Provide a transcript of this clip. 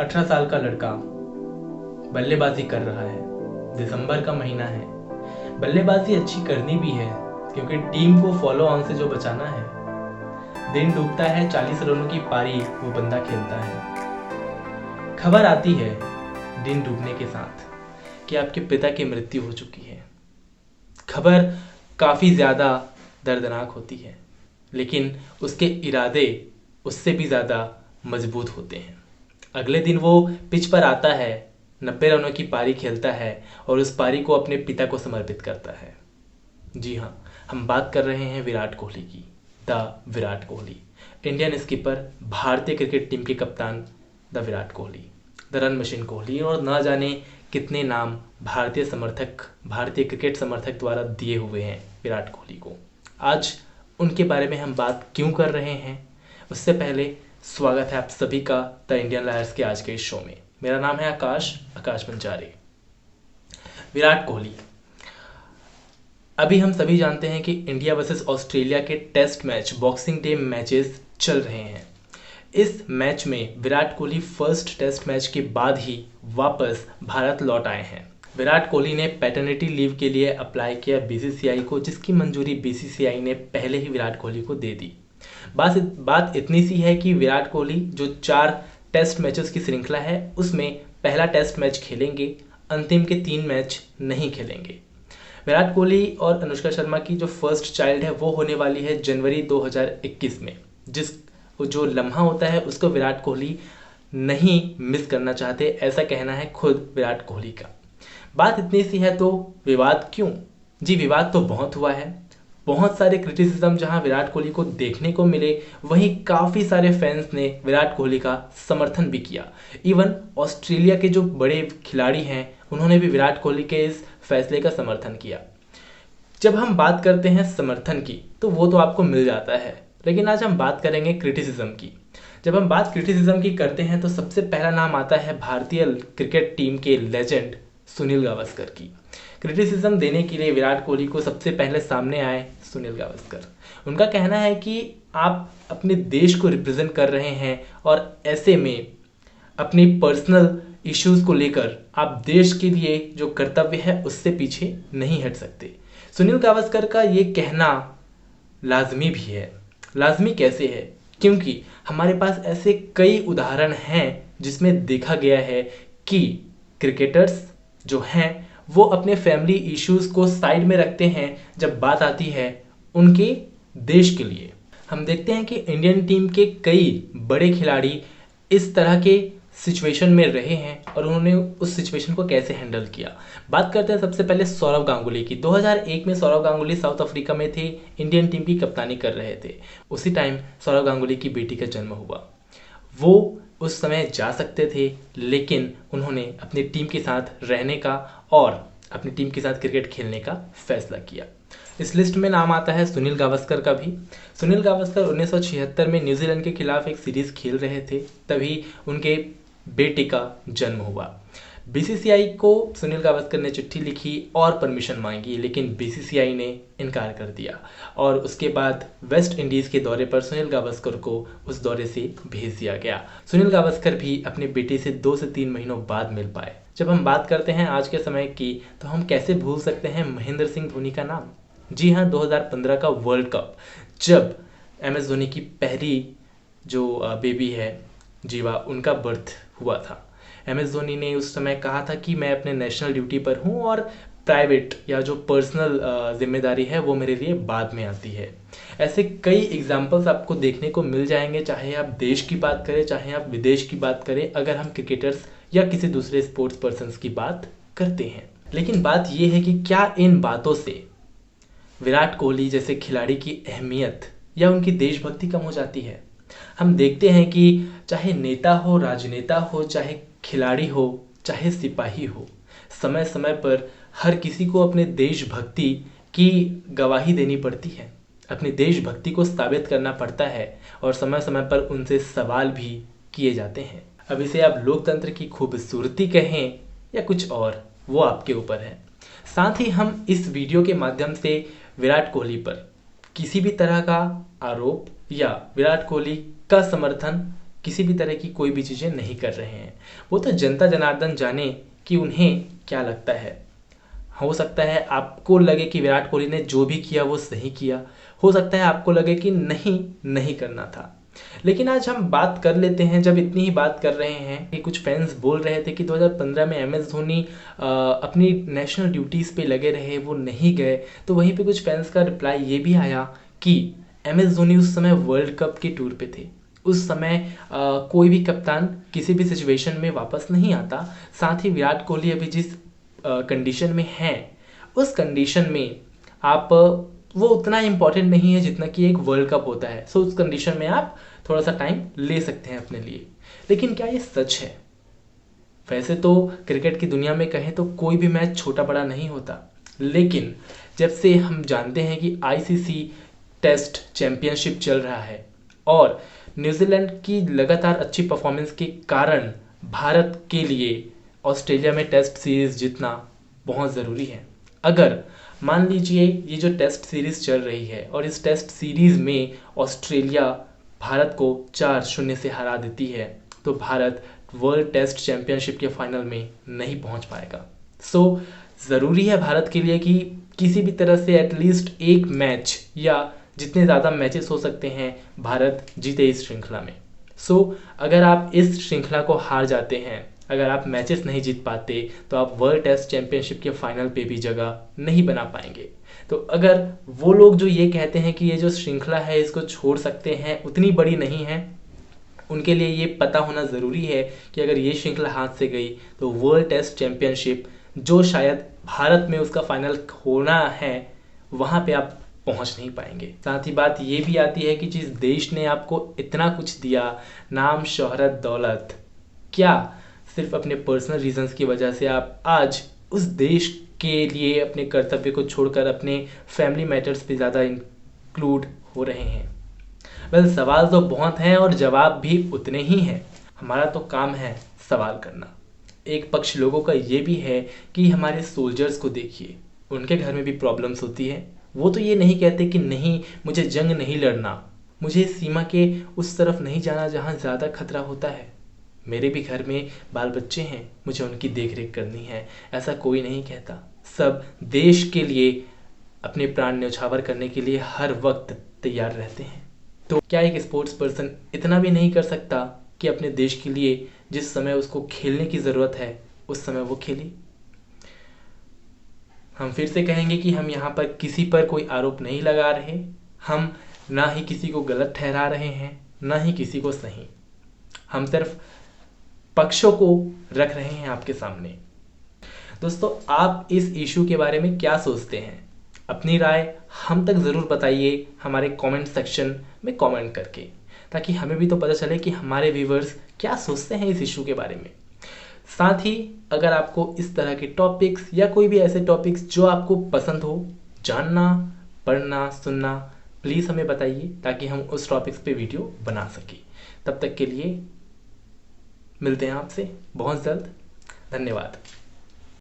18 साल का लड़का बल्लेबाजी कर रहा है। दिसंबर का महीना है। बल्लेबाजी अच्छी करनी भी है क्योंकि टीम को फॉलो ऑन से जो बचाना है। दिन डूबता है, 40 रनों की पारी वो बंदा खेलता है। खबर आती है दिन डूबने के साथ कि आपके पिता की मृत्यु हो चुकी है। खबर काफ़ी ज़्यादा दर्दनाक होती है, लेकिन उसके इरादे उससे भी ज़्यादा मजबूत होते हैं। अगले दिन वो पिच पर आता है, 90 रनों की पारी खेलता है और उस पारी को अपने पिता को समर्पित करता है। जी हाँ, हम बात कर रहे हैं विराट कोहली की। The Virat Kohli, Indian skipper, भारतीय क्रिकेट टीम के कप्तान the Virat Kohli, the run machine Kohli, और ना जाने कितने नाम भारतीय क्रिकेट समर्थक द्वारा दिए हुए हैं विराट कोहली को। आज उनके बारे में हम बात क्यों कर रहे हैं, उससे पहले स्वागत है आप सभी का द इंडियन लायर्स के आज के इस शो में। मेरा नाम है आकाश बंजारे। विराट कोहली, अभी हम सभी जानते हैं कि इंडिया वर्सेस ऑस्ट्रेलिया के test match, boxing day matches चल रहे हैं। इस मैच में Virat Kohli first test match के बाद ही वापस भारत लौट आए हैं। विराट कोहली ने पैटर्निटी लीव के लिए अप्लाई किया बीसीसीआई को, जिसकी मंजूरी बीसीसीआई ने पहले ही विराट कोहली को दे दी। बात इतनी सी है कि विराट कोहली जो 4 टेस्ट मैचेस की श्रृंखला है उसमें पहला टेस्ट मैच खेलेंगे, अंतिम के 3 मैच नहीं खेलेंगे। विराट कोहली और अनुष्का शर्मा की जो फर्स्ट चाइल्ड है वो होने वाली है जनवरी 2021 में। जो लम्हा होता है उसको विराट कोहली नहीं मिस करना चाहते, ऐसा कहना है खुद विराट कोहली का। बात इतनी सी है तो विवाद क्यों? जी, विवाद तो बहुत हुआ है। बहुत सारे क्रिटिसिज्म जहां विराट कोहली को देखने को मिले, वहीं काफ़ी सारे फैंस ने विराट कोहली का समर्थन भी किया। इवन ऑस्ट्रेलिया के जो बड़े खिलाड़ी हैं उन्होंने भी विराट कोहली के इस फैसले का समर्थन किया। जब हम बात करते हैं समर्थन की तो वो तो आपको मिल जाता है, लेकिन आज हम बात करेंगे क्रिटिसिज्म की। जब हम बात क्रिटिसिज्म की करते हैं तो सबसे पहला नाम आता है भारतीय क्रिकेट टीम के लेजेंड सुनील गावस्कर की। क्रिटिसिज्म देने के लिए विराट कोहली को सबसे पहले सामने आए सुनील गावस्कर। उनका कहना है कि आप अपने देश को रिप्रेजेंट कर रहे हैं और ऐसे में अपनी पर्सनल इश्यूज को लेकर आप देश के लिए जो कर्तव्य है उससे पीछे नहीं हट सकते। सुनील गावस्कर का ये कहना लाजमी भी है। लाजमी कैसे है? क्योंकि हमारे पास ऐसे कई उदाहरण हैं जिसमें देखा गया है कि क्रिकेटर्स जो हैं वो अपने फैमिली इश्यूज को साइड में रखते हैं जब बात आती है उनके देश के लिए। हम देखते हैं कि इंडियन टीम के कई बड़े खिलाड़ी इस तरह के सिचुएशन में रहे हैं और उन्होंने उस सिचुएशन को कैसे हैंडल किया। बात करते हैं सबसे पहले सौरव गांगुली की। 2001 में सौरव गांगुली साउथ अफ्रीका में थे, इंडियन टीम की कप्तानी कर रहे थे। उसी टाइम सौरव गांगुली की बेटी का जन्म हुआ। वो उस समय जा सकते थे, लेकिन उन्होंने अपनी टीम के साथ रहने का और अपनी टीम के साथ क्रिकेट खेलने का फैसला किया। इस लिस्ट में नाम आता है सुनील गावस्कर का भी। सुनील गावस्कर 1976 में न्यूजीलैंड के खिलाफ एक सीरीज खेल रहे थे, तभी उनके बेटे का जन्म हुआ। बीसीसीआई को सुनील गावस्कर ने चिट्ठी लिखी और परमिशन मांगी, लेकिन बीसीसीआई ने इनकार कर दिया और उसके बाद वेस्ट इंडीज़ के दौरे पर सुनील गावस्कर को उस दौरे से भेज दिया गया। सुनील गावस्कर भी अपने बेटे से 2 से 3 महीनों बाद मिल पाए। जब हम बात करते हैं आज के समय की तो हम कैसे भूल सकते हैं महेंद्र सिंह धोनी का नाम। जी हाँ, 2015 का वर्ल्ड कप, जब MS धोनी की पहली जो बेबी है जीवा, उनका बर्थ हुआ था। MS धोनी ने उस समय कहा था कि मैं अपने नेशनल ड्यूटी पर हूँ और प्राइवेट या जो पर्सनल जिम्मेदारी है वो मेरे लिए बाद में आती है। ऐसे कई एग्जाम्पल्स आपको देखने को मिल जाएंगे, चाहे आप देश की बात करें चाहे आप विदेश की बात करें, अगर हम क्रिकेटर्स या किसी दूसरे स्पोर्ट्स पर्सन्स की बात करते हैं। लेकिन बात यह है कि क्या इन बातों से विराट कोहली जैसे खिलाड़ी की अहमियत या उनकी देशभक्ति कम हो जाती है? हम देखते हैं कि चाहे नेता हो, राजनेता हो, चाहे खिलाड़ी हो, चाहे सिपाही हो, समय समय पर हर किसी को अपने देशभक्ति की गवाही देनी पड़ती है, अपनी देशभक्ति को साबित करना पड़ता है और समय समय पर उनसे सवाल भी किए जाते हैं। अब इसे आप लोकतंत्र की खूबसूरती कहें या कुछ और, वो आपके ऊपर है। साथ ही हम इस वीडियो के माध्यम से विराट कोहली पर किसी भी तरह का आरोप या विराट कोहली का समर्थन किसी भी तरह की कोई भी चीज़ें नहीं कर रहे हैं। वो तो जनता जनार्दन जाने कि उन्हें क्या लगता है। हो सकता है आपको लगे कि विराट कोहली ने जो भी किया वो सही किया, हो सकता है आपको लगे कि नहीं करना था। लेकिन आज हम बात कर लेते हैं, जब इतनी ही बात कर रहे हैं कि कुछ फैंस बोल रहे थे कि 2015 में MS धोनी अपनी नेशनल ड्यूटीज़ पे लगे रहे, वो नहीं गए, तो वहीं पे कुछ फैंस का रिप्लाई ये भी आया कि MS धोनी उस समय वर्ल्ड कप के टूर पे थे। उस समय कोई भी कप्तान किसी भी सिचुएशन में वापस नहीं आता। साथ ही विराट कोहली अभी जिस कंडीशन में हैं, उस कंडीशन में आप वो उतना इम्पॉर्टेंट नहीं है जितना कि एक वर्ल्ड कप होता है। सो उस कंडीशन में आप थोड़ा सा टाइम ले सकते हैं अपने लिए। लेकिन क्या ये सच है? वैसे तो क्रिकेट की दुनिया में कहें तो कोई भी मैच छोटा बड़ा नहीं होता, लेकिन जब से हम जानते हैं कि ICC टेस्ट चैंपियनशिप चल रहा है और न्यूजीलैंड की लगातार अच्छी परफॉर्मेंस के कारण भारत के लिए ऑस्ट्रेलिया में टेस्ट सीरीज जीतना बहुत ज़रूरी है। अगर मान लीजिए ये जो टेस्ट सीरीज चल रही है और इस टेस्ट सीरीज में ऑस्ट्रेलिया भारत को 4-0 से हरा देती है, तो भारत वर्ल्ड टेस्ट चैंपियनशिप के फाइनल में नहीं पहुंच पाएगा। सो ज़रूरी है भारत के लिए कि किसी भी तरह से एटलीस्ट एक मैच या जितने ज़्यादा मैचेस हो सकते हैं भारत जीते इस श्रृंखला में। सो अगर आप इस श्रृंखला को हार जाते हैं, अगर आप मैचेस नहीं जीत पाते, तो आप वर्ल्ड टेस्ट चैंपियनशिप के फाइनल पे भी जगह नहीं बना पाएंगे। तो अगर वो लोग जो ये कहते हैं कि ये जो श्रृंखला है इसको छोड़ सकते हैं, उतनी बड़ी नहीं है, उनके लिए ये पता होना ज़रूरी है कि अगर ये श्रृंखला हाथ से गई तो वर्ल्ड टेस्ट चैंपियनशिप जो शायद भारत में उसका फाइनल होना है, वहाँ पे आप पहुँच नहीं पाएंगे। साथ ही बात ये भी आती है कि जिस देश ने आपको इतना कुछ दिया, नाम, शोहरत, दौलत, क्या सिर्फ अपने पर्सनल रीजंस की वजह से आप आज उस देश के लिए अपने कर्तव्य को छोड़कर अपने फैमिली मैटर्स पे ज़्यादा इंक्लूड हो रहे हैं? वेल, सवाल तो बहुत हैं और जवाब भी उतने ही हैं। हमारा तो काम है सवाल करना। एक पक्ष लोगों का ये भी है कि हमारे सोल्जर्स को देखिए, उनके घर में भी प्रॉब्लम्स होती है। वो तो ये नहीं कहते कि नहीं, मुझे जंग नहीं लड़ना, मुझे सीमा के उस तरफ नहीं जाना जहाँ ज़्यादा खतरा होता है। मेरे भी घर में बाल बच्चे हैं, मुझे उनकी देख रेख करनी है, ऐसा कोई नहीं कहता। सब देश के लिए अपने प्राण न्यौछावर करने के लिए हर वक्त तैयार रहते हैं। तो क्या एक स्पोर्ट्स पर्सन इतना भी नहीं कर सकता कि अपने देश के लिए जिस समय उसको खेलने की ज़रूरत है उस समय वो खेले? हम फिर से कहेंगे कि हम यहाँ पर किसी पर कोई आरोप नहीं लगा रहे, हम ना ही किसी को गलत ठहरा रहे हैं, ना ही किसी को सही। हम सिर्फ पक्षों को रख रहे हैं आपके सामने। दोस्तों, आप इस इशू के बारे में क्या सोचते हैं? अपनी राय हम तक ज़रूर बताइए हमारे कमेंट सेक्शन में कमेंट करके, ताकि हमें भी तो पता चले कि हमारे व्यूवर्स क्या सोचते हैं इस इशू के बारे में। साथ ही अगर आपको इस तरह के टॉपिक्स या कोई भी ऐसे टॉपिक्स जो आपको पसंद हो, जानना, पढ़ना, सुनना, प्लीज़ हमें बताइए ताकि हम उस टॉपिक्स पे वीडियो बना सकें। तब तक के लिए मिलते हैं आपसे बहुत जल्द। धन्यवाद।